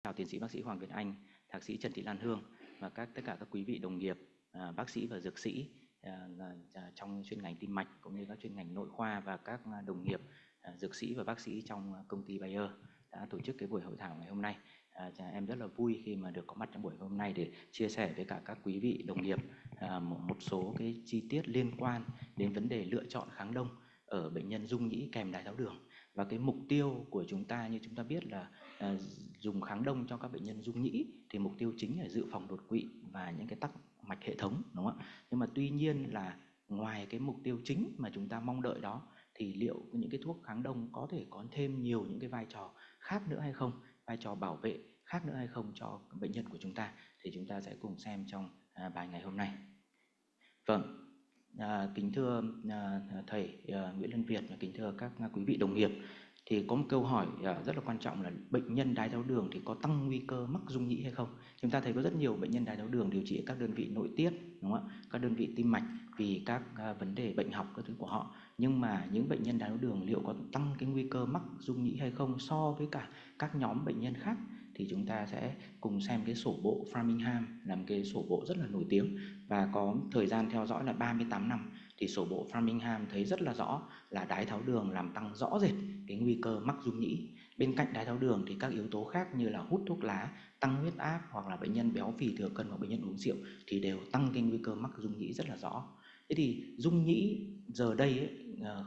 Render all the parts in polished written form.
Chào tiến sĩ bác sĩ Hoàng Việt Anh, thạc sĩ Trần Thị Lan Hương và tất cả các quý vị đồng nghiệp, bác sĩ và dược sĩ trong chuyên ngành tim mạch cũng như các chuyên ngành nội khoa và các đồng nghiệp dược sĩ và bác sĩ trong công ty Bayer đã tổ chức cái buổi hội thảo ngày hôm nay. Em rất là vui khi mà được có mặt trong buổi hôm nay để chia sẻ với cả các quý vị đồng nghiệp một số cái chi tiết liên quan đến vấn đề lựa chọn kháng đông ở bệnh nhân dung nhĩ kèm đái tháo đường. Và cái mục tiêu của chúng ta như chúng ta biết là dùng kháng đông cho các bệnh nhân dung nhĩ thì mục tiêu chính là dự phòng đột quỵ và những cái tắc mạch hệ thống, đúng không ạ? Nhưng mà tuy nhiên là ngoài cái mục tiêu chính mà chúng ta mong đợi đó thì liệu những cái thuốc kháng đông có thể có thêm nhiều những cái vai trò khác nữa hay không, vai trò bảo vệ khác nữa hay không cho bệnh nhân của chúng ta, thì chúng ta sẽ cùng xem trong bài ngày hôm nay. Vâng, kính thưa thầy Nguyễn Lân Việt và kính thưa các quý vị đồng nghiệp, thì có một câu hỏi rất là quan trọng là bệnh nhân đái tháo đường thì có tăng nguy cơ mắc dung nhĩ hay không? Chúng ta thấy có rất nhiều bệnh nhân đái tháo đường điều trị ở các đơn vị nội tiết, đúng không ạ? Các đơn vị tim mạch vì các vấn đề bệnh học các thứ của họ. Nhưng mà những bệnh nhân đái tháo đường liệu có tăng cái nguy cơ mắc dung nhĩ hay không so với cả các nhóm bệnh nhân khác? Thì chúng ta sẽ cùng xem cái sổ bộ Framingham, là một cái sổ bộ rất là nổi tiếng và có thời gian theo dõi là 38 năm. Thì sổ bộ Framingham thấy rất là rõ là đái tháo đường làm tăng rõ rệt cái nguy cơ mắc dung nhĩ. Bên cạnh đái tháo đường thì các yếu tố khác như là hút thuốc lá, tăng huyết áp hoặc là bệnh nhân béo phì thừa cân hoặc bệnh nhân uống rượu thì đều tăng cái nguy cơ mắc dung nhĩ rất là rõ. Thế thì dung nhĩ giờ đây ấy,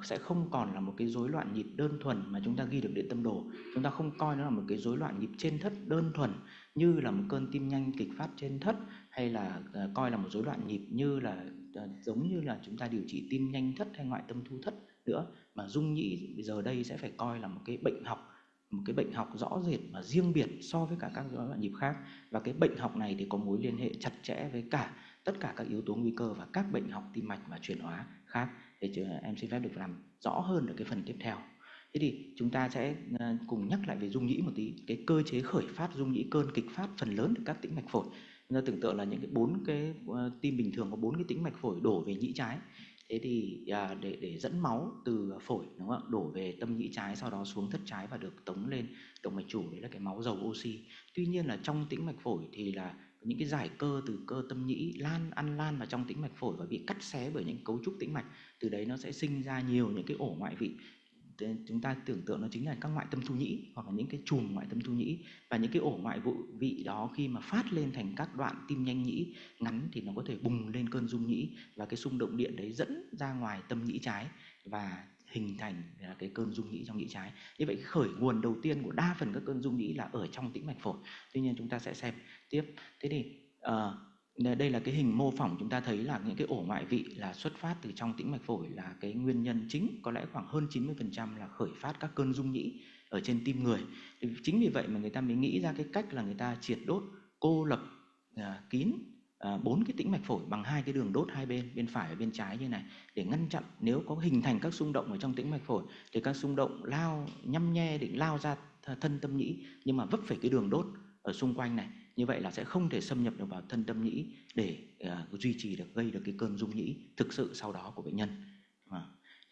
sẽ không còn là một cái rối loạn nhịp đơn thuần mà chúng ta ghi được điện tâm đồ. Chúng ta không coi nó là một cái rối loạn nhịp trên thất đơn thuần như là một cơn tim nhanh kịch phát trên thất, hay là coi là một rối loạn nhịp như là giống như là chúng ta điều trị tim nhanh thất hay ngoại tâm thu thất nữa, mà dung nhĩ giờ đây sẽ phải coi là một cái bệnh học rõ rệt mà riêng biệt so với cả các rối loạn nhịp khác. Và cái bệnh học này thì có mối liên hệ chặt chẽ với tất cả các yếu tố nguy cơ và các bệnh học tim mạch và chuyển hóa khác. Thì em xin phép được làm rõ hơn ở cái phần tiếp theo. Thế thì chúng ta sẽ cùng nhắc lại về dung nhĩ một tí. Cái cơ chế khởi phát dung nhĩ, cơn kịch phát phần lớn từ các tĩnh mạch phổi. Chúng ta tưởng tượng là những cái bốn cái tim bình thường có 4 cái tĩnh mạch phổi đổ về nhĩ trái. Thế thì để dẫn máu từ phổi, đúng không ạ, đổ về tâm nhĩ trái, sau đó xuống thất trái và được tống lên động mạch chủ, đấy là cái máu giàu oxy. Tuy nhiên là trong tĩnh mạch phổi thì là những cái giải cơ từ cơ tâm nhĩ lan vào trong tĩnh mạch phổi và bị cắt xé bởi những cấu trúc tĩnh mạch. Từ đấy nó sẽ sinh ra nhiều những cái ổ ngoại vị. Chúng ta tưởng tượng nó chính là các ngoại tâm thu nhĩ hoặc là những cái chùm ngoại tâm thu nhĩ. Và những cái ổ ngoại vị đó khi mà phát lên thành các đoạn tim nhanh nhĩ ngắn thì nó có thể bùng lên cơn dung nhĩ, và cái xung động điện đấy dẫn ra ngoài tâm nhĩ trái và hình thành cái cơn dung nhĩ trong nhĩ trái. Như vậy khởi nguồn đầu tiên của đa phần các cơn dung nhĩ là ở trong tĩnh mạch phổi. Tuy nhiên chúng ta sẽ xem tiếp. Thế thì đây là cái hình mô phỏng, chúng ta thấy là những cái ổ ngoại vị là xuất phát từ trong tĩnh mạch phổi là cái nguyên nhân chính, có lẽ khoảng hơn 90% là khởi phát các cơn dung nhĩ ở trên tim người. Thì chính vì vậy mà người ta mới nghĩ ra cái cách là người ta triệt đốt, cô lập kín 4 cái tĩnh mạch phổi bằng 2 cái đường đốt hai bên, bên phải và bên trái như này, để ngăn chặn nếu có hình thành các xung động ở trong tĩnh mạch phổi thì các xung động nhăm nhe định lao ra thân tâm nhĩ, nhưng mà vấp phải cái đường đốt ở xung quanh này, như vậy là sẽ không thể xâm nhập được vào thân tâm nhĩ để duy trì được, gây được cái cơn dung nhĩ thực sự sau đó của bệnh nhân.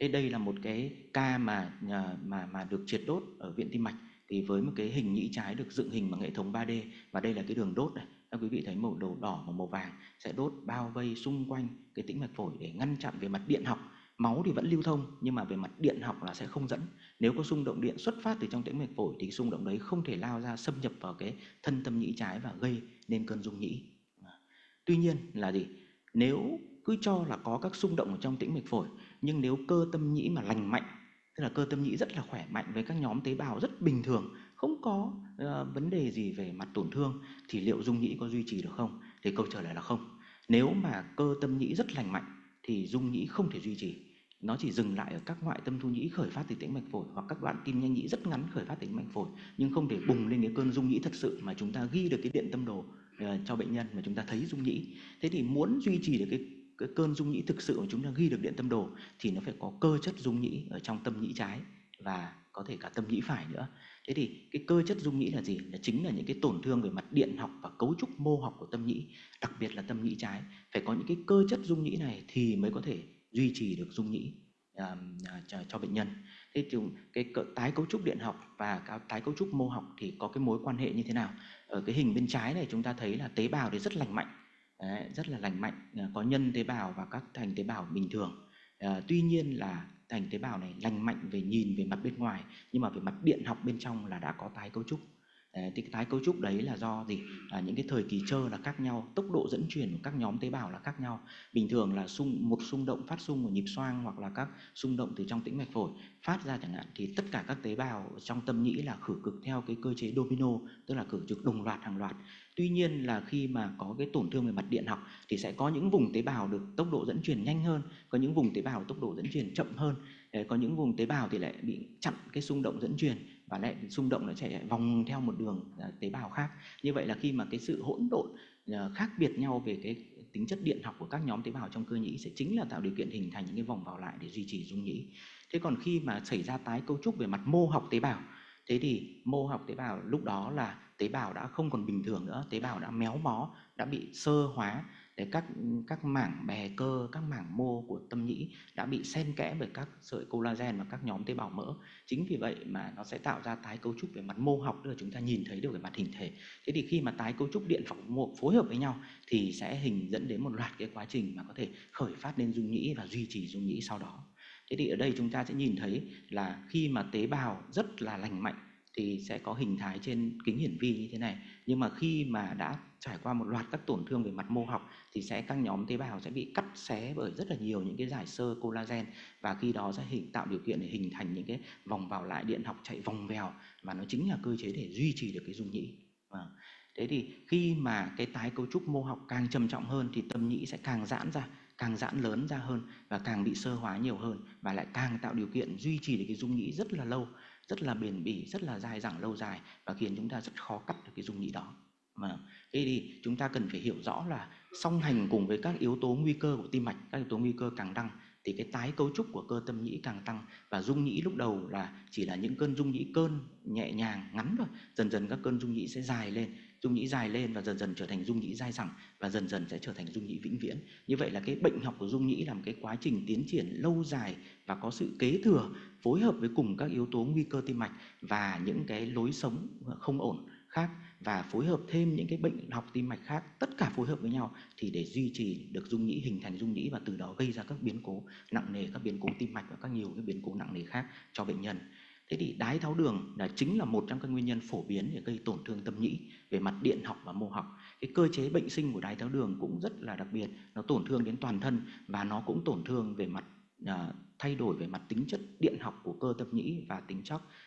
Thế đây là một cái ca mà được triệt đốt ở viện tim mạch, thì với một cái hình nhĩ trái được dựng hình bằng hệ thống 3D, và đây là cái đường đốt này. Các quý vị thấy màu đỏ và màu vàng sẽ đốt bao vây xung quanh cái tĩnh mạch phổi để ngăn chặn về mặt điện học. Máu thì vẫn lưu thông nhưng mà về mặt điện học là sẽ không dẫn. Nếu có xung động điện xuất phát từ trong tĩnh mạch phổi thì xung động đấy không thể lao ra xâm nhập vào cái thân tâm nhĩ trái và gây nên cơn dung nhĩ. Tuy nhiên là gì? Nếu cứ cho là có các xung động ở trong tĩnh mạch phổi, nhưng nếu cơ tâm nhĩ mà lành mạnh, tức là cơ tâm nhĩ rất là khỏe mạnh với các nhóm tế bào rất bình thường, không có vấn đề gì về mặt tổn thương, thì liệu dung nhĩ có duy trì được không? Thì câu trả lời là không. Nếu mà cơ tâm nhĩ rất lành mạnh thì dung nhĩ không thể duy trì. Nó chỉ dừng lại ở các ngoại tâm thu nhĩ khởi phát từ tĩnh mạch phổi, hoặc các đoạn tim nhanh nhĩ rất ngắn khởi phát từ tĩnh mạch phổi, nhưng không thể bùng lên cái cơn dung nhĩ thật sự mà chúng ta ghi được cái điện tâm đồ cho bệnh nhân mà chúng ta thấy dung nhĩ. Thế thì muốn duy trì được cái cơn dung nhĩ thực sự mà chúng ta ghi được điện tâm đồ thì nó phải có cơ chất dung nhĩ ở trong tâm nhĩ trái và có thể cả tâm nhĩ phải nữa. Thế thì cái cơ chất dung nhĩ là gì? Là chính là những cái tổn thương về mặt điện học và cấu trúc mô học của tâm nhĩ, đặc biệt là tâm nhĩ trái. Phải có những cái cơ chất dung nhĩ này thì mới có thể duy trì được dung nhĩ cho bệnh nhân. Thế cái tái cấu trúc điện học và cái tái cấu trúc mô học thì có cái mối quan hệ như thế nào? Ở cái hình bên trái này chúng ta thấy là tế bào thì rất lành mạnh. Đấy, rất là lành mạnh, có nhân tế bào và các thành tế bào bình thường. Tuy nhiên là thành tế bào này lành mạnh về nhìn về mặt bên ngoài, nhưng mà về mặt điện học bên trong là đã có tái cấu trúc. Thì cái tái cấu trúc đấy là do gì? Những cái thời kỳ trơ là khác nhau, tốc độ dẫn truyền của các nhóm tế bào là khác nhau. Bình thường là một xung động phát xung của nhịp xoang hoặc là các xung động từ trong tĩnh mạch phổi phát ra chẳng hạn, thì tất cả các tế bào trong tâm nhĩ là khử cực theo cái cơ chế domino, tức là khử cực đồng loạt hàng loạt. Tuy nhiên là khi mà có cái tổn thương về mặt điện học thì sẽ có những vùng tế bào được tốc độ dẫn truyền nhanh hơn, có những vùng tế bào tốc độ dẫn truyền chậm hơn, có những vùng tế bào thì lại bị chặn cái xung động dẫn truyền và lại xung động nó sẽ vòng theo một đường tế bào khác. Như vậy là khi mà cái sự hỗn độn khác biệt nhau về cái tính chất điện học của các nhóm tế bào trong cơ nhĩ sẽ chính là tạo điều kiện hình thành những cái vòng vào lại để duy trì rung nhĩ. Thế còn khi mà xảy ra tái cấu trúc về mặt mô học tế bào, thế thì mô học tế bào lúc đó là tế bào đã không còn bình thường nữa, tế bào đã méo mó, đã bị xơ hóa, để các mảng bè cơ, các mảng mô của tâm nhĩ đã bị xen kẽ bởi các sợi collagen và các nhóm tế bào mỡ. Chính vì vậy mà nó sẽ tạo ra tái cấu trúc về mặt mô học, tức là chúng ta nhìn thấy được về mặt hình thể. Thế thì khi mà tái cấu trúc điện phọc mô phối hợp với nhau thì sẽ dẫn đến một loạt cái quá trình mà có thể khởi phát lên rung nhĩ và duy trì rung nhĩ sau đó. Thế thì ở đây chúng ta sẽ nhìn thấy là khi mà tế bào rất là lành mạnh thì sẽ có hình thái trên kính hiển vi như thế này. Nhưng mà khi mà đã trải qua một loạt các tổn thương về mặt mô học thì các nhóm tế bào sẽ bị cắt xé bởi rất là nhiều những cái dải xơ collagen, và khi đó sẽ tạo điều kiện để hình thành những cái vòng vào lại điện học chạy vòng vèo, và nó chính là cơ chế để duy trì được cái rung nhĩ. Thế thì khi mà cái tái cấu trúc mô học càng trầm trọng hơn thì tâm nhĩ sẽ càng giãn ra, càng giãn lớn ra hơn và càng bị xơ hóa nhiều hơn, và lại càng tạo điều kiện duy trì được cái rung nhĩ rất là lâu, rất là bền bỉ, rất là dai dẳng lâu dài, và khiến chúng ta rất khó cắt được cái rung nhĩ đó. Thế thì chúng ta cần phải hiểu rõ là song hành cùng với các yếu tố nguy cơ của tim mạch, các yếu tố nguy cơ càng tăng thì cái tái cấu trúc của cơ tâm nhĩ càng tăng, và rung nhĩ lúc đầu là chỉ là những cơn rung nhĩ cơn nhẹ nhàng ngắn thôi, dần dần các cơn rung nhĩ sẽ dài lên, rung nhĩ dài lên và dần dần trở thành rung nhĩ dai dẳng, và dần dần sẽ trở thành rung nhĩ vĩnh viễn. Như vậy là cái bệnh học của rung nhĩ là một cái quá trình tiến triển lâu dài và có sự kế thừa phối hợp với cùng các yếu tố nguy cơ tim mạch và những cái lối sống không ổn khác, và phối hợp thêm những cái bệnh học tim mạch khác, tất cả phối hợp với nhau thì để duy trì được rung nhĩ, hình thành rung nhĩ, và từ đó gây ra các biến cố nặng nề, các biến cố tim mạch và các nhiều cái biến cố nặng nề khác cho bệnh nhân. Thế thì đái tháo đường chính là một trong các nguyên nhân phổ biến để gây tổn thương tâm nhĩ về mặt điện học và mô học. Cái cơ chế bệnh sinh của đái tháo đường cũng rất là đặc biệt, nó tổn thương đến toàn thân và nó cũng tổn thương về mặt thay đổi về mặt tính chất điện học của cơ tâm nhĩ và tính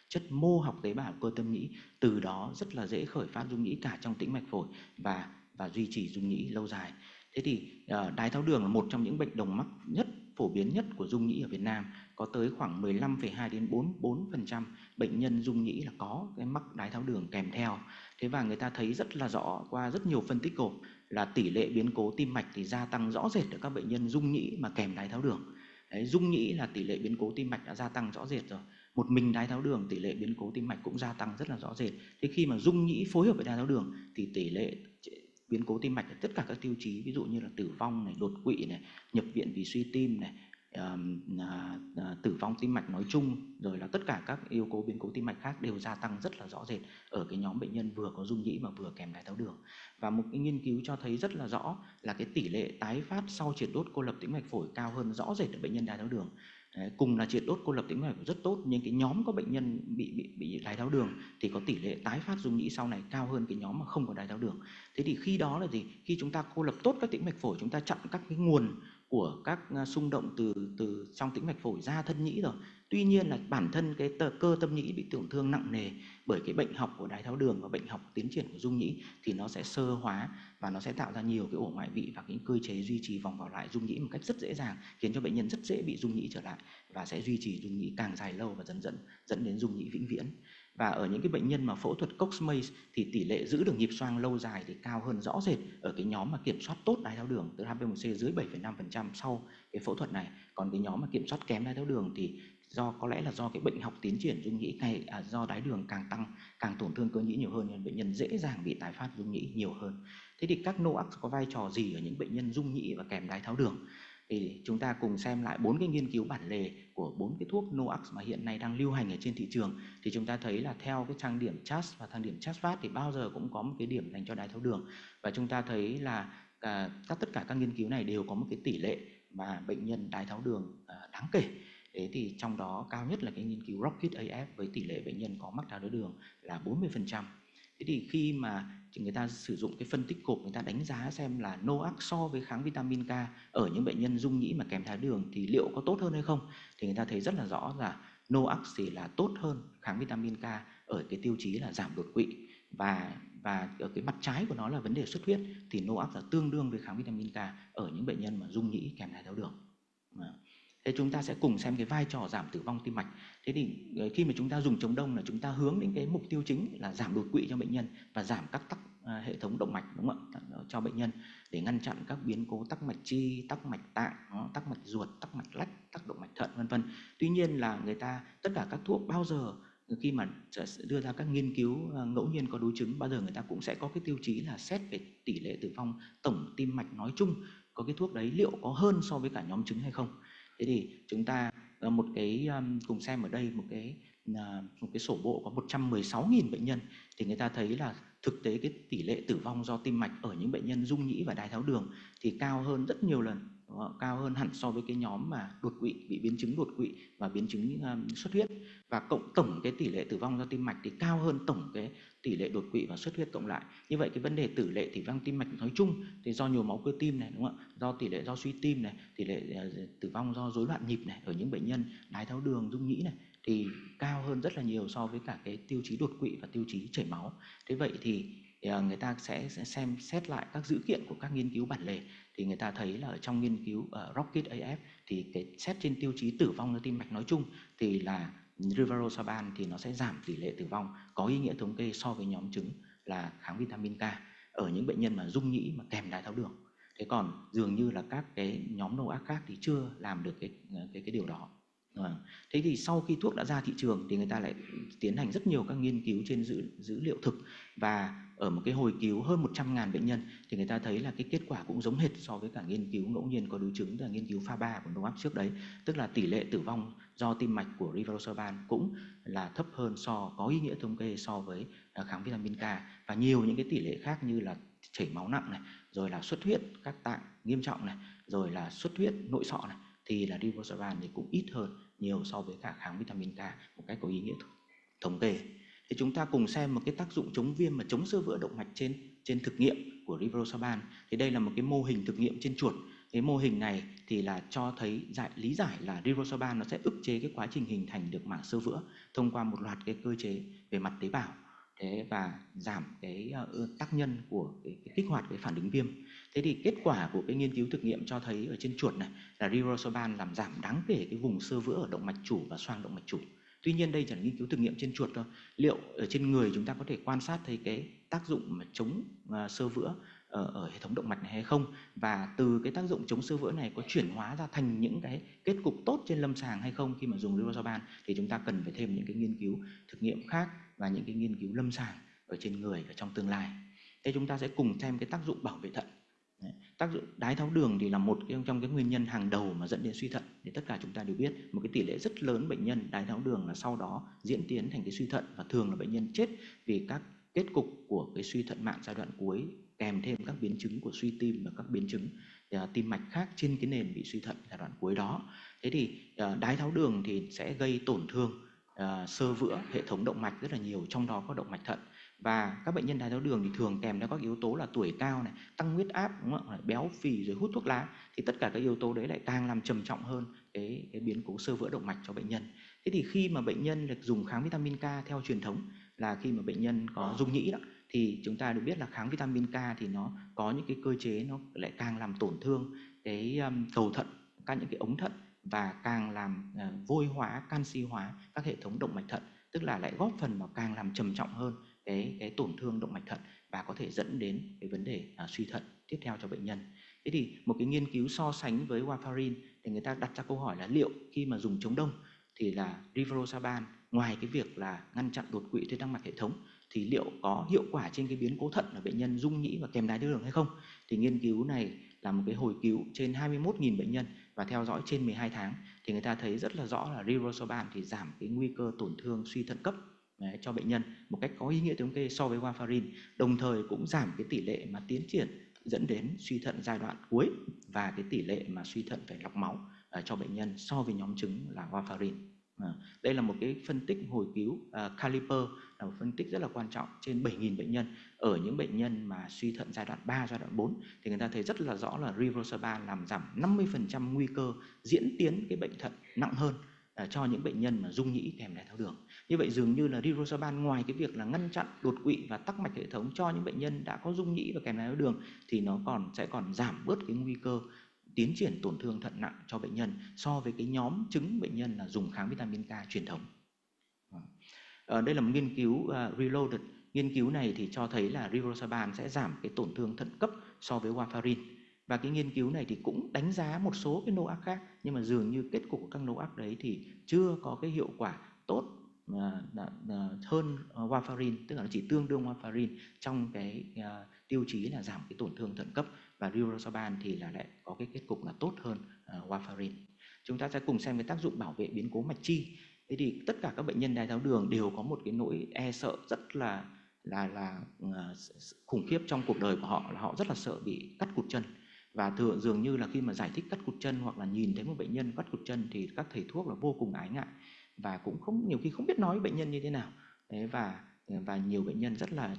chất mô học tế bào cơ tâm nhĩ, từ đó rất là dễ khởi phát rung nhĩ cả trong tĩnh mạch phổi và duy trì rung nhĩ lâu dài. Thế thì đái tháo đường là một trong những bệnh đồng mắc phổ biến nhất của rung nhĩ ở Việt Nam, có tới khoảng 15,2 đến 44% bệnh nhân rung nhĩ là có cái mắc đái tháo đường kèm theo. Thế và người ta thấy rất là rõ qua rất nhiều phân tích gộp là tỷ lệ biến cố tim mạch thì gia tăng rõ rệt ở các bệnh nhân rung nhĩ mà kèm đái tháo đường. Đấy, rung nhĩ là tỷ lệ biến cố tim mạch đã gia tăng rõ rệt rồi. Một mình đái tháo đường tỷ lệ biến cố tim mạch cũng gia tăng rất là rõ rệt. Thế khi mà rung nhĩ phối hợp với đái tháo đường thì tỷ lệ biến cố tim mạch ở tất cả các tiêu chí, ví dụ như là tử vong này, đột quỵ này, nhập viện vì suy tim này, tử vong tim mạch nói chung, rồi là tất cả các yếu tố biến cố tim mạch khác đều gia tăng rất là rõ rệt ở cái nhóm bệnh nhân vừa có rung nhĩ mà vừa kèm đái tháo đường. Và một cái nghiên cứu cho thấy rất là rõ là cái tỷ lệ tái phát sau triệt đốt cô lập tĩnh mạch phổi cao hơn rõ rệt ở bệnh nhân đái tháo đường. Đấy, cùng là triệt đốt cô lập tĩnh mạch phổi rất tốt, nhưng cái nhóm có bệnh nhân bị đái tháo đường thì có tỷ lệ tái phát rung nhĩ sau này cao hơn cái nhóm mà không có đái tháo đường. Thế thì khi đó là gì? Khi chúng ta cô lập tốt các tĩnh mạch phổi, chúng ta chặn các cái nguồn của các xung động từ trong tĩnh mạch phổi ra thân nhĩ rồi. Tuy nhiên là bản thân cái cơ tâm nhĩ bị tổn thương nặng nề bởi cái bệnh học của đái tháo đường và bệnh học tiến triển của rung nhĩ thì nó sẽ xơ hóa và nó sẽ tạo ra nhiều cái ổ ngoại vị và cái cơ chế duy trì vòng vào lại rung nhĩ một cách rất dễ dàng, khiến cho bệnh nhân rất dễ bị rung nhĩ trở lại và sẽ duy trì rung nhĩ càng dài lâu và dần dần dẫn đến rung nhĩ vĩnh viễn. Và ở những cái bệnh nhân mà phẫu thuật Cox-Maze thì tỷ lệ giữ được nhịp xoang lâu dài thì cao hơn rõ rệt ở cái nhóm mà kiểm soát tốt đái tháo đường, từ HbA1c dưới 7,5% sau cái phẫu thuật này. Còn cái nhóm mà kiểm soát kém đái tháo đường thì có lẽ là do cái bệnh học tiến triển rung nhĩ do đái đường càng tăng, càng tổn thương cơ nhĩ nhiều hơn, nên bệnh nhân dễ dàng bị tái phát rung nhĩ nhiều hơn. Thế thì các NOAC có vai trò gì ở những bệnh nhân rung nhĩ và kèm đái tháo đường? Thì chúng ta cùng xem lại 4 cái nghiên cứu bản lề của 4 cái thuốc NOAC mà hiện nay đang lưu hành ở trên thị trường. Thì chúng ta thấy là theo cái trang điểm CHAS và trang điểm CHASVAT thì bao giờ cũng có một cái điểm dành cho đái tháo đường. Và chúng ta thấy là tất cả các nghiên cứu này đều có một cái tỷ lệ mà bệnh nhân đái tháo đường đáng kể. Thế thì trong đó cao nhất là cái nghiên cứu Rocket AF với tỷ lệ bệnh nhân có mắc đái tháo đường là 40%. Thế thì khi mà người ta sử dụng cái phân tích cột, người ta đánh giá xem là NOAC so với kháng vitamin K ở những bệnh nhân dung nhĩ mà kèm đái tháo đường thì liệu có tốt hơn hay không, thì người ta thấy rất là rõ là NOAC thì là tốt hơn kháng vitamin K ở cái tiêu chí là giảm đột quỵ, và ở cái mặt trái của nó là vấn đề xuất huyết thì NOAC là tương đương với kháng vitamin K ở những bệnh nhân mà dung nhĩ kèm đái tháo đường. Thế chúng ta sẽ cùng xem cái vai trò giảm tử vong tim mạch. Thế thì khi mà chúng ta dùng chống đông là chúng ta hướng đến cái mục tiêu chính là giảm đột quỵ cho bệnh nhân và giảm các hệ thống động mạch, đúng không ạ, cho bệnh nhân, để ngăn chặn các biến cố tắc mạch chi, tắc mạch tạng, tắc mạch ruột, tắc mạch lách, tắc động mạch thận, vân vân. Tuy nhiên là tất cả các thuốc bao giờ khi mà đưa ra các nghiên cứu ngẫu nhiên có đối chứng, bao giờ người ta cũng sẽ có cái tiêu chí là xét về tỷ lệ tử vong tổng tim mạch nói chung, có cái thuốc đấy liệu có hơn so với cả nhóm chứng hay không. Thế thì chúng ta cùng xem ở đây một cái sổ bộ có 116.000 bệnh nhân, thì người ta thấy là thực tế cái tỷ lệ tử vong do tim mạch ở những bệnh nhân dung nhĩ và đái tháo đường thì cao hơn rất nhiều lần, cao hơn hẳn so với cái nhóm mà đột quỵ, bị biến chứng đột quỵ và biến chứng xuất huyết, và tổng cái tỷ lệ tử vong do tim mạch thì cao hơn tổng cái tỷ lệ đột quỵ và xuất huyết cộng lại. Như vậy cái vấn đề tỷ lệ tử vong tim mạch nói chung thì do nhồi máu cơ tim này, đúng không ạ, do tỷ lệ do suy tim này, tỷ lệ tử vong do rối loạn nhịp này ở những bệnh nhân đái tháo đường dung nhĩ này thì cao hơn rất là nhiều so với cả cái tiêu chí đột quỵ và tiêu chí chảy máu. Thế vậy thì người ta sẽ xem xét lại các dữ kiện của các nghiên cứu bản lề, thì người ta thấy là ở trong nghiên cứu Rocket AF thì cái xét trên tiêu chí tử vong do tim mạch nói chung thì là Rivaroxaban thì nó sẽ giảm tỷ lệ tử vong có ý nghĩa thống kê so với nhóm chứng là kháng vitamin K ở những bệnh nhân mà dung nhĩ mà kèm đái tháo đường. Thế còn dường như là các cái nhóm NOAC khác thì chưa làm được cái điều đó. Thế thì sau khi thuốc đã ra thị trường thì người ta lại tiến hành rất nhiều các nghiên cứu trên dữ liệu thực, và ở một cái hồi cứu hơn 100.000 bệnh nhân thì người ta thấy là cái kết quả cũng giống hệt so với cả nghiên cứu ngẫu nhiên có đối chứng là nghiên cứu pha 3 của NOAC trước đấy, tức là tỷ lệ tử vong do tim mạch của Rivaroxaban cũng là thấp hơn có ý nghĩa thống kê so với kháng vitamin K, và nhiều những cái tỷ lệ khác như là chảy máu nặng này, rồi là xuất huyết các tạng nghiêm trọng này, rồi là xuất huyết nội sọ này, thì là Rivaroxaban thì cũng ít hơn nhiều so với cả kháng vitamin K một cách có ý nghĩa thống kê. Thì chúng ta cùng xem một cái tác dụng chống viêm và chống xơ vữa động mạch trên thực nghiệm của Rivaroxaban. Thì đây là một cái mô hình thực nghiệm trên chuột. Cái mô hình này thì là cho thấy lý giải là Rivaroxaban nó sẽ ức chế cái quá trình hình thành được mảng xơ vữa thông qua một loạt cái cơ chế về mặt tế bào, và giảm cái tác nhân của cái kích hoạt cái phản ứng viêm. Thế thì kết quả của cái nghiên cứu thực nghiệm cho thấy ở trên chuột này là Rivaroxaban làm giảm đáng kể cái vùng xơ vữa ở động mạch chủ và xoang động mạch chủ. Tuy nhiên đây chỉ là nghiên cứu thực nghiệm trên chuột thôi. Liệu ở trên người chúng ta có thể quan sát thấy cái tác dụng mà chống xơ vữa ở hệ thống động mạch này hay không, và từ cái tác dụng chống xơ vữa này có chuyển hóa ra thành những cái kết cục tốt trên lâm sàng hay không khi mà dùng Rivaroxaban, thì chúng ta cần phải thêm những cái nghiên cứu thực nghiệm khác và những cái nghiên cứu lâm sàng ở trên người ở trong tương lai. Thế chúng ta sẽ cùng xem cái tác dụng bảo vệ thận. Tác dụng đái tháo đường thì là một trong cái nguyên nhân hàng đầu mà dẫn đến suy thận. Thì tất cả chúng ta đều biết một cái tỷ lệ rất lớn bệnh nhân đái tháo đường là sau đó diễn tiến thành cái suy thận, và thường là bệnh nhân chết vì các kết cục của cái suy thận mạn giai đoạn cuối kèm thêm các biến chứng của suy tim và các biến chứng tim mạch khác trên cái nền bị suy thận giai đoạn cuối đó. Thế thì đái tháo đường thì sẽ gây tổn thương xơ vữa hệ thống động mạch rất là nhiều, trong đó có động mạch thận. Và các bệnh nhân đái tháo đường thì thường kèm theo các yếu tố là tuổi cao này, tăng huyết áp, đúng không? Béo phì, rồi hút thuốc lá, thì tất cả các yếu tố đấy lại càng làm trầm trọng hơn cái biến cố xơ vữa động mạch cho bệnh nhân. Thế thì khi mà bệnh nhân được dùng kháng vitamin K theo truyền thống là khi mà bệnh nhân có dung nhĩ đó, thì chúng ta được biết là kháng vitamin K thì nó có những cái cơ chế nó lại càng làm tổn thương cái cầu thận, những cái ống thận, và càng làm vôi hóa, canxi hóa các hệ thống động mạch thận, tức là lại góp phần vào càng làm trầm trọng hơn cái tổn thương động mạch thận và có thể dẫn đến cái vấn đề suy thận tiếp theo cho bệnh nhân. Thế thì một cái nghiên cứu so sánh với warfarin thì người ta đặt ra câu hỏi là liệu khi mà dùng chống đông thì là Rivaroxaban ngoài cái việc là ngăn chặn đột quỵ tuyến động mạch hệ thống thì liệu có hiệu quả trên cái biến cố thận ở bệnh nhân dung nhĩ và kèm đái tháo đường hay không. Thì nghiên cứu này là một cái hồi cứu trên 21.000 bệnh nhân và theo dõi trên 12 tháng thì người ta thấy rất là rõ là rivaroxaban thì giảm cái nguy cơ tổn thương suy thận cấp cho bệnh nhân một cách có ý nghĩa thống kê so với warfarin, đồng thời cũng giảm cái tỷ lệ mà tiến triển dẫn đến suy thận giai đoạn cuối và cái tỷ lệ mà suy thận phải lọc máu cho bệnh nhân so với nhóm chứng là warfarin. Đây là một cái phân tích hồi cứu Caliper, là một phân tích rất là quan trọng trên 7.000 bệnh nhân. Ở những bệnh nhân mà suy thận giai đoạn 3, giai đoạn 4 thì người ta thấy rất là rõ là rivaroxaban làm giảm 50% nguy cơ diễn tiến cái bệnh thận nặng hơn cho những bệnh nhân mà dung nhĩ kèm đái tháo đường. Như vậy dường như là rivaroxaban ngoài cái việc là ngăn chặn đột quỵ và tắc mạch hệ thống cho những bệnh nhân đã có dung nhĩ và kèm đái tháo đường thì nó sẽ còn giảm bớt cái nguy cơ tiến triển tổn thương thận nặng cho bệnh nhân so với cái nhóm chứng bệnh nhân là dùng kháng vitamin K truyền thống. Đây là một nghiên cứu Reloaded. Nghiên cứu này thì cho thấy là rivaroxaban sẽ giảm cái tổn thương thận cấp so với warfarin. Và cái nghiên cứu này thì cũng đánh giá một số cái NOAC khác, nhưng mà dường như kết cục của các NOAC đấy thì chưa có cái hiệu quả tốt hơn warfarin, tức là nó chỉ tương đương warfarin trong cái tiêu chí là giảm cái tổn thương thận cấp, và rivaroxaban thì là lại có cái kết cục là tốt hơn warfarin. Chúng ta sẽ cùng xem cái tác dụng bảo vệ biến cố mạch chi. Thế thì tất cả các bệnh nhân đái tháo đường đều có một cái nỗi e sợ rất là khủng khiếp trong cuộc đời của họ, là họ rất là sợ bị cắt cụt chân. Và dường như là khi mà giải thích cắt cụt chân hoặc là nhìn thấy một bệnh nhân cắt cụt chân thì các thầy thuốc là vô cùng ái ngại và cũng nhiều khi không biết nói với bệnh nhân như thế nào. Đấy, và nhiều bệnh nhân rất là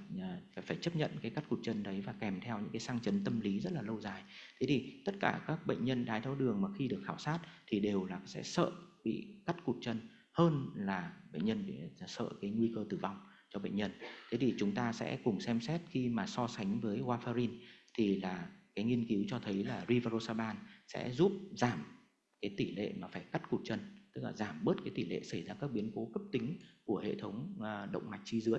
phải chấp nhận cái cắt cụt chân đấy và kèm theo những cái sang chấn tâm lý rất là lâu dài. Thế thì tất cả các bệnh nhân đái tháo đường mà khi được khảo sát thì đều là sẽ sợ bị cắt cụt chân hơn là bệnh nhân sợ cái nguy cơ tử vong cho bệnh nhân. Thế thì chúng ta sẽ cùng xem xét khi mà so sánh với warfarin thì là cái nghiên cứu cho thấy là rivaroxaban sẽ giúp giảm cái tỷ lệ mà phải cắt cụt chân, tức là giảm bớt cái tỷ lệ xảy ra các biến cố cấp tính của hệ thống động mạch chi dưới.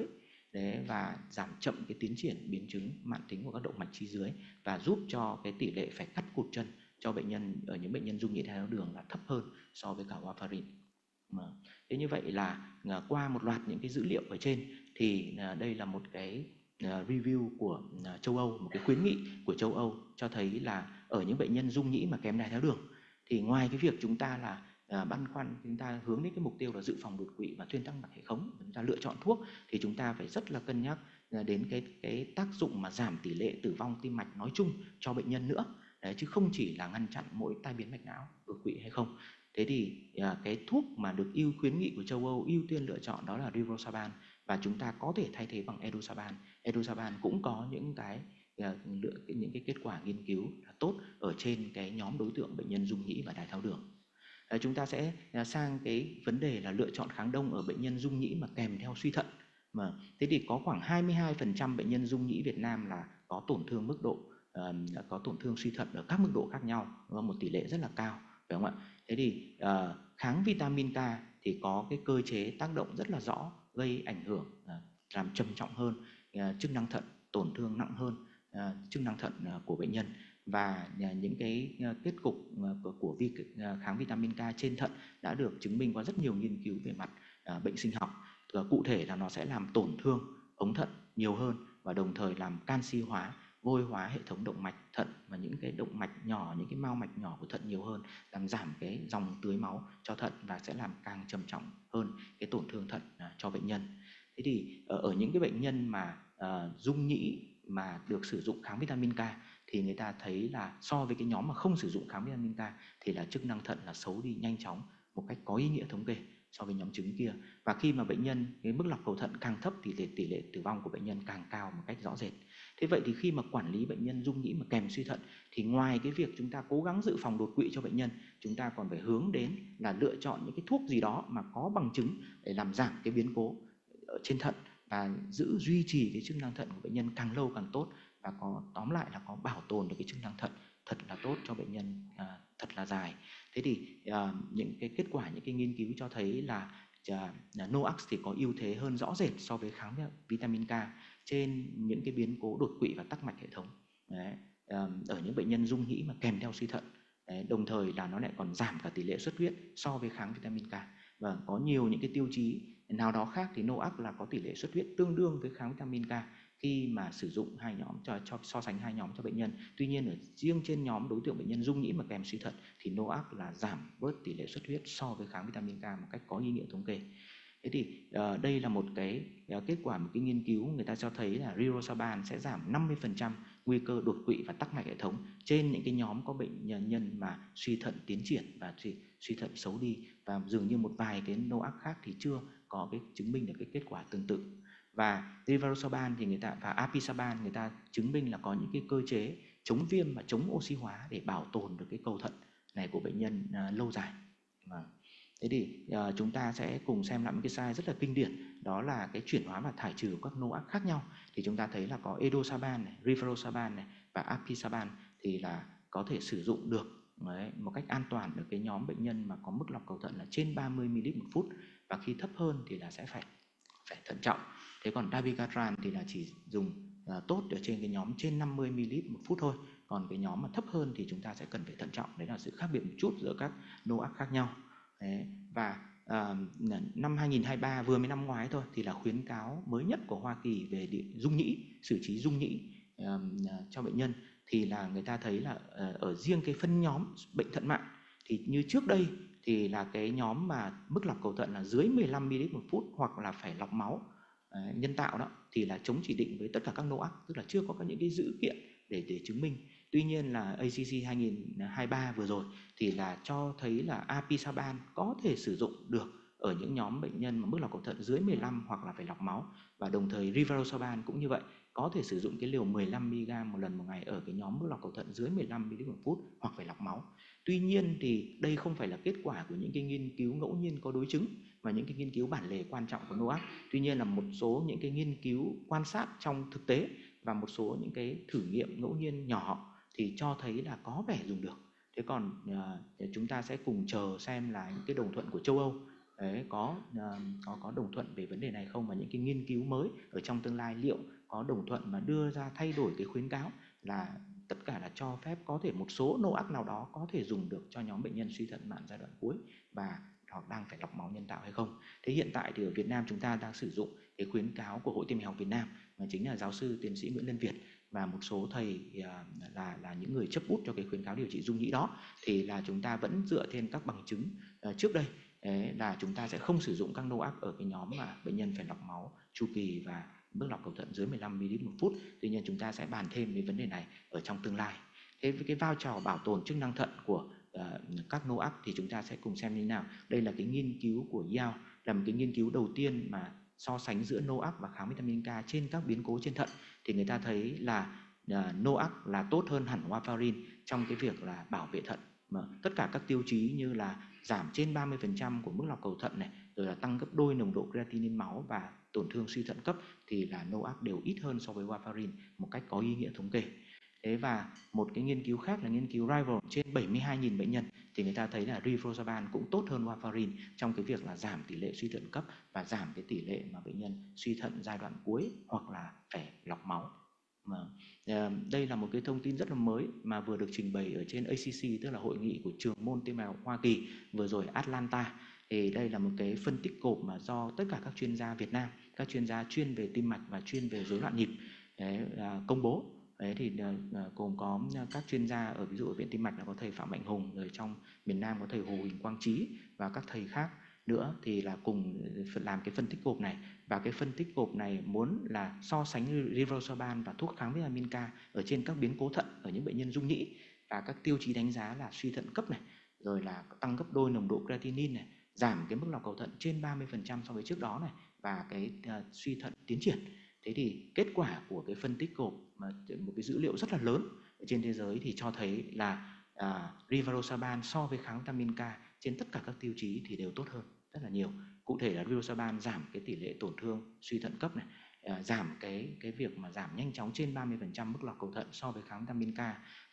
Đấy, và giảm chậm cái tiến triển biến chứng mãn tính của các động mạch chi dưới và giúp cho cái tỷ lệ phải cắt cụt chân cho bệnh nhân ở những bệnh nhân dung nhĩ đái tháo đường là thấp hơn so với cả warfarin. Thế như vậy là qua một loạt những cái dữ liệu ở trên thì đây là một cái review của châu Âu, một cái khuyến nghị của châu Âu cho thấy là ở những bệnh nhân dung nhĩ mà kèm đái tháo đường thì ngoài cái việc chúng ta là băn khoăn, chúng ta hướng đến cái mục tiêu là dự phòng đột quỵ và thuyên tắc mạch hệ thống, chúng ta lựa chọn thuốc thì chúng ta phải rất là cân nhắc đến cái tác dụng mà giảm tỷ lệ tử vong tim mạch nói chung cho bệnh nhân nữa. Đấy, chứ không chỉ là ngăn chặn mỗi tai biến mạch não, đột quỵ hay không. Thế thì cái thuốc mà được khuyến nghị của châu Âu ưu tiên lựa chọn đó là rivaroxaban, và chúng ta có thể thay thế bằng edoxaban. Edoxaban cũng có những cái kết quả nghiên cứu tốt ở trên cái nhóm đối tượng bệnh nhân dung nhĩ và đái tháo đường. Chúng ta sẽ sang cái vấn đề là lựa chọn kháng đông ở bệnh nhân dung nhĩ mà kèm theo suy thận. Thế thì có khoảng 22% bệnh nhân dung nhĩ Việt Nam là có tổn thương có tổn thương suy thận ở các mức độ khác nhau, một tỷ lệ rất là cao, phải không ạ? Thế thì kháng vitamin K thì có cái cơ chế tác động rất là rõ, gây ảnh hưởng làm trầm trọng hơn chức năng thận, tổn thương nặng hơn chức năng thận của bệnh nhân. Và những cái kết cục của kháng vitamin K trên thận đã được chứng minh qua rất nhiều nghiên cứu về mặt bệnh sinh học. Cụ thể là nó sẽ làm tổn thương ống thận nhiều hơn và đồng thời làm canxi hóa, vôi hóa hệ thống động mạch thận và những cái động mạch nhỏ, những cái mao mạch nhỏ của thận nhiều hơn, làm giảm cái dòng tưới máu cho thận và sẽ làm càng trầm trọng hơn cái tổn thương thận cho bệnh nhân. Thế thì ở những cái bệnh nhân mà dung nhĩ mà được sử dụng kháng vitamin K thì người ta thấy là so với cái nhóm mà không sử dụng kháng vitamin K thì là chức năng thận là xấu đi nhanh chóng một cách có ý nghĩa thống kê so với nhóm chứng kia. Và khi mà bệnh nhân cái mức lọc cầu thận càng thấp thì tỷ lệ tử vong của bệnh nhân càng cao một cách rõ rệt. Thế vậy thì khi mà quản lý bệnh nhân dung nhĩ mà kèm suy thận thì ngoài cái việc chúng ta cố gắng dự phòng đột quỵ cho bệnh nhân, chúng ta còn phải hướng đến là lựa chọn những cái thuốc gì đó mà có bằng chứng để làm giảm cái biến cố ở trên thận và duy trì cái chức năng thận của bệnh nhân càng lâu càng tốt, và tóm lại là có bảo tồn được cái chức năng thận thật là tốt cho bệnh nhân thật là dài. Thế thì những cái kết quả, những cái nghiên cứu cho thấy là NOAC thì có ưu thế hơn rõ rệt so với kháng vitamin K trên những cái biến cố đột quỵ và tắc mạch hệ thống. Đấy, ở những bệnh nhân dung nhĩ mà kèm theo suy thận. Đấy, đồng thời là nó lại còn giảm cả tỷ lệ xuất huyết so với kháng vitamin K. Và có nhiều những cái tiêu chí nào đó khác thì NOAC là có tỷ lệ xuất huyết tương đương với kháng vitamin K khi mà sử dụng hai nhóm cho so sánh hai nhóm cho bệnh nhân. Tuy nhiên ở riêng trên nhóm đối tượng bệnh nhân dung nhĩ mà kèm suy thận thì NOAC là giảm bớt tỷ lệ xuất huyết so với kháng vitamin K một cách có ý nghĩa thống kê. Thế thì đây là một cái kết quả, một cái nghiên cứu người ta cho thấy là rivaroxaban sẽ giảm 50% nguy cơ đột quỵ và tắc mạch hệ thống trên những cái nhóm có bệnh nhân mà suy thận tiến triển và suy thận xấu đi, và dường như một vài cái NOAC khác thì chưa có cái chứng minh được cái kết quả tương tự. Và rivaroxaban thì và apixaban người ta chứng minh là có những cái cơ chế chống viêm và chống oxy hóa để bảo tồn được cái cầu thận này của bệnh nhân lâu dài. Thế thì chúng ta sẽ cùng xem lại một cái slide rất là kinh điển, đó là cái chuyển hóa và thải trừ của các NOAC khác nhau. Thì chúng ta thấy là có edoxaban này, rivaroxaban này và apixaban thì là có thể sử dụng được một cách an toàn ở cái nhóm bệnh nhân mà có mức lọc cầu thận là trên 30 ml một phút, và khi thấp hơn thì là sẽ phải thận trọng. Thế còn dabigatran thì là chỉ dùng tốt ở trên cái nhóm trên 50 ml một phút thôi, còn cái nhóm mà thấp hơn thì chúng ta sẽ cần phải thận trọng. Đấy là sự khác biệt một chút giữa các NOAC khác nhau. Đấy. Và năm 2023 vừa mới năm ngoái thôi thì là khuyến cáo mới nhất của Hoa Kỳ về dung nhĩ, xử trí dung nhĩ cho bệnh nhân, thì là người ta thấy là ở riêng cái phân nhóm bệnh thận mạng thì như trước đây thì là cái nhóm mà mức lọc cầu thận là dưới 15 ml một phút hoặc là phải lọc máu nhân tạo đó thì là chống chỉ định với tất cả các NOAC, tức là chưa có những cái dữ kiện để chứng minh. Tuy nhiên là ACC 2023 vừa rồi thì là cho thấy là apixaban có thể sử dụng được ở những nhóm bệnh nhân mà mức lọc cầu thận dưới 15 hoặc là phải lọc máu, và đồng thời rivaroxaban cũng như vậy, có thể sử dụng cái liều 15 mg một lần một ngày ở cái nhóm mức lọc cầu thận dưới 15 ml một phút hoặc phải lọc máu. Tuy nhiên thì đây không phải là kết quả của những cái nghiên cứu ngẫu nhiên có đối chứng và những cái nghiên cứu bản lề quan trọng của NOAC. Tuy nhiên là một số những cái nghiên cứu quan sát trong thực tế và một số những cái thử nghiệm ngẫu nhiên nhỏ thì cho thấy là có vẻ dùng được. Thế còn chúng ta sẽ cùng chờ xem là những cái đồng thuận của châu Âu đấy, có đồng thuận về vấn đề này không, và những cái nghiên cứu mới ở trong tương lai liệu có đồng thuận mà đưa ra thay đổi cái khuyến cáo là tất cả là cho phép có thể một số NOAC nào đó có thể dùng được cho nhóm bệnh nhân suy thận mạn giai đoạn cuối và hoặc đang phải lọc máu nhân tạo hay không. Thế hiện tại thì ở Việt Nam chúng ta đang sử dụng cái khuyến cáo của Hội Tim mạch học Việt Nam, mà chính là giáo sư tiến sĩ Nguyễn Lân Việt và một số thầy là những người chấp bút cho cái khuyến cáo điều trị dung nhĩ đó, thì là chúng ta vẫn dựa trên các bằng chứng trước đây là chúng ta sẽ không sử dụng các NOAC ở cái nhóm mà bệnh nhân phải lọc máu chu kỳ và mức lọc cầu thận dưới 15 ml một phút. Tuy nhiên chúng ta sẽ bàn thêm về vấn đề này ở trong tương lai. Thế với cái vai trò bảo tồn chức năng thận của các NOAC thì chúng ta sẽ cùng xem như thế nào. Đây là cái nghiên cứu của Yale, là một cái nghiên cứu đầu tiên mà so sánh giữa NOAC và kháng vitamin K trên các biến cố trên thận, thì người ta thấy là NOAC là tốt hơn hẳn warfarin trong cái việc là bảo vệ thận. Mà tất cả các tiêu chí như là giảm trên 30% của mức lọc cầu thận này, rồi là tăng gấp đôi nồng độ creatinine máu và tổn thương suy thận cấp thì là NOAC đều ít hơn so với warfarin một cách có ý nghĩa thống kê. Thế và một cái nghiên cứu khác là nghiên cứu Rival trên 72.000 bệnh nhân thì người ta thấy là rivaroxaban cũng tốt hơn warfarin trong cái việc là giảm tỷ lệ suy thận cấp và giảm cái tỷ lệ mà bệnh nhân suy thận giai đoạn cuối hoặc là phải lọc máu. Đây là một cái thông tin rất là mới mà vừa được trình bày ở trên ACC, tức là hội nghị của trường môn tim mạch Hoa Kỳ vừa rồi Atlanta. Thì đây là một cái phân tích cộp mà do tất cả các chuyên gia Việt Nam, các chuyên gia chuyên về tim mạch và chuyên về rối loạn nhịp công bố. Đấy thì gồm có các chuyên gia ở ví dụ ở Viện Tim mạch là có thầy Phạm Mạnh Hùng, rồi trong miền Nam có thầy Hồ Huỳnh Quang Trí và các thầy khác nữa, thì là cùng làm cái phân tích cộp này. Và cái phân tích cộp này muốn là so sánh rivaroxaban và thuốc kháng vitamin K ở trên các biến cố thận ở những bệnh nhân dung nhĩ, và các tiêu chí đánh giá là suy thận cấp này, rồi là tăng gấp đôi nồng độ creatinine này, giảm cái mức lọc cầu thận trên 30% so với trước đó này, và cái suy thận tiến triển. Thế thì kết quả của cái phân tích cộp mà một cái dữ liệu rất là lớn ở trên thế giới thì cho thấy là rivaroxaban so với kháng vitamin K trên tất cả các tiêu chí thì đều tốt hơn rất là nhiều. Cụ thể là rivaroxaban giảm cái tỷ lệ tổn thương suy thận cấp này, giảm cái việc mà giảm nhanh chóng trên 30% mức lọc cầu thận so với kháng vitamin K,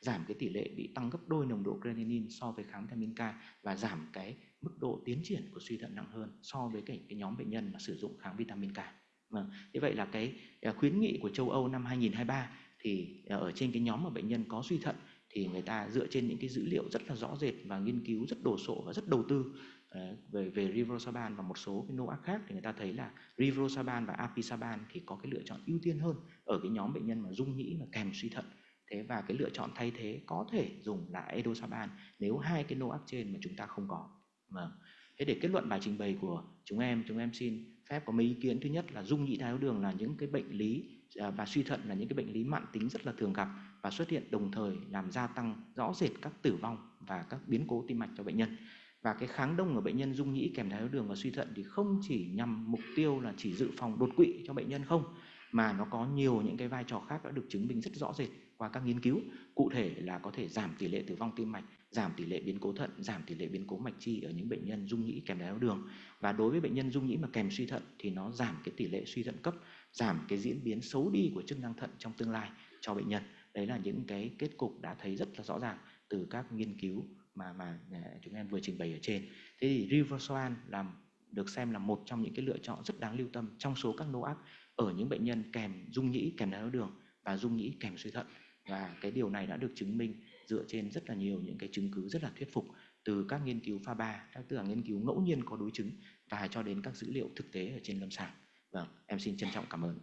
giảm cái tỷ lệ bị tăng gấp đôi nồng độ creatinine so với kháng vitamin K, và giảm cái mức độ tiến triển của suy thận nặng hơn so với cái nhóm bệnh nhân mà sử dụng kháng vitamin K. Như vậy là cái khuyến nghị của châu Âu năm 2023 thì ở trên cái nhóm mà bệnh nhân có suy thận thì người ta dựa trên những cái dữ liệu rất là rõ rệt và nghiên cứu rất đồ sộ và rất đầu tư về rivaroxaban và một số cái NOAC khác thì người ta thấy là rivaroxaban và apixaban thì có cái lựa chọn ưu tiên hơn ở cái nhóm bệnh nhân mà rung nhĩ và kèm suy thận. Thế và cái lựa chọn thay thế có thể dùng là edosaban nếu hai cái NOAC trên mà chúng ta không có. Thế để kết luận bài trình bày của chúng em xin phép có mấy ý kiến. Thứ nhất là rung nhĩ đái tháo đường là những cái bệnh lý và suy thận là những cái bệnh lý mãn tính rất là thường gặp và xuất hiện đồng thời làm gia tăng rõ rệt các tử vong và các biến cố tim mạch cho bệnh nhân. Và cái kháng đông ở bệnh nhân rung nhĩ kèm đái tháo đường và suy thận thì không chỉ nhằm mục tiêu là chỉ dự phòng đột quỵ cho bệnh nhân không, mà nó có nhiều những cái vai trò khác đã được chứng minh rất rõ rệt qua các nghiên cứu. Cụ thể là có thể giảm tỷ lệ tử vong tim mạch, giảm tỷ lệ biến cố thận, giảm tỷ lệ biến cố mạch chi ở những bệnh nhân rung nhĩ kèm đái tháo đường. Và đối với bệnh nhân rung nhĩ mà kèm suy thận thì nó giảm cái tỷ lệ suy thận cấp, giảm cái diễn biến xấu đi của chức năng thận trong tương lai cho bệnh nhân. Đấy là những cái kết cục đã thấy rất là rõ ràng từ các nghiên cứu mà chúng em vừa trình bày ở trên. Thế thì rivaroxaban được xem là một trong những cái lựa chọn rất đáng lưu tâm trong số các NOAC ở những bệnh nhân kèm rung nhĩ kèm đái tháo đường và rung nhĩ kèm suy thận. Và cái điều này đã được chứng minh dựa trên rất là nhiều những cái chứng cứ rất là thuyết phục từ các nghiên cứu pha 3, tức là nghiên cứu ngẫu nhiên có đối chứng và cho đến các dữ liệu thực tế ở trên lâm sàng. Vâng, em xin trân trọng cảm ơn.